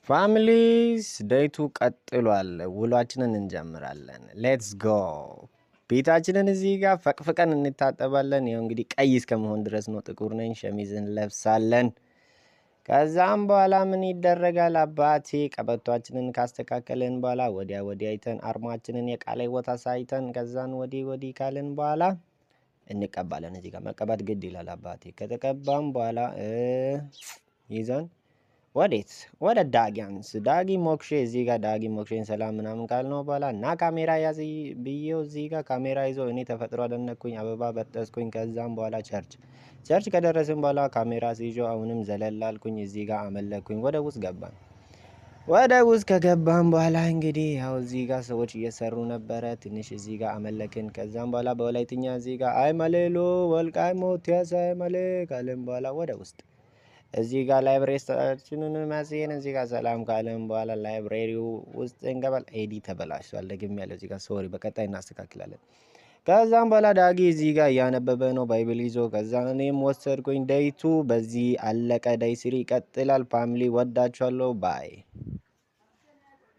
ፋሚሊስ ዴይቱ ቀጥሏል። ውሏችንን እንጀምራለን። ሌትስ ጎ። ቤታችንን እዚህ ጋር ፈቅፍቀን እንታጠባለን። ይኸው እንግዲህ ቀይ እስከመሆን ድረስ ነው። ጥቁር ነኝ። ሸሚዝ እንለብሳለን። ከዛም በኋላ ምን ይደረጋል አባቴ? ቀበቷችንን ካስተካከልን በኋላ ወዲያ ወዲህ አይተን አርማችንን የቃላይ ቦታ ሳይተን ከዛን ወዲህ ካልን በኋላ እንቀባለን። እዚህ ጋር መቀባት ግድ ይላል አባቴ። ከተቀባም በኋላ ይዘን ወዴት? ወደ ዳጊያንስ ዳጊ ሞክሼ እዚህ ጋር ዳጊ ሞክሼን ሰላም ምናምን ካልነው በኋላ እና ካሜራ ያዝ ብዬው እዚህ ጋር ካሜራ ይዞ እኔ ተፈጥሮ አደነኩኝ፣ አበባ በጠስኩኝ። ከዛም በኋላ ቸርች ከደረስን በኋላ ካሜራ ሲይዞ አሁንም ዘለል አልኩኝ። እዚህ ጋር አመለኩኝ። ወደ ውስጥ ገባን። ወደ ውስጥ ከገባን በኋላ እንግዲህ ያው እዚህ ጋር ሰዎች እየሰሩ ነበረ። ትንሽ እዚህ ጋር አመለክን። ከዛም በኋላ በወላይትኛ እዚህ ጋር አይ መሌሎ ወልቃይ ሞቲያስ አይ መሌ ካልን በኋላ ወደ ውስጥ እዚህ ጋር ላይብሬሪያችንን ማስየን እዚህ ጋር ሰላም ካለን በኋላ ላይብሬሪው ውስጥ እንገባል። ኤዲ ተበላሽቷል። ደግም ያለው እዚህ ጋር ሶሪ፣ በቀጣይ እናስተካክላለን። ከዛም በኋላ ዳጊ እዚህ ጋር እያነበበ ነው ባይብል ይዞ። ከዛ እኔም ወሰድኩኝ። ዴይቱ በዚህ አለቀ። ዴይ 3 ይቀጥላል። ፋሚሊ ወዳችኋለሁ። ባይ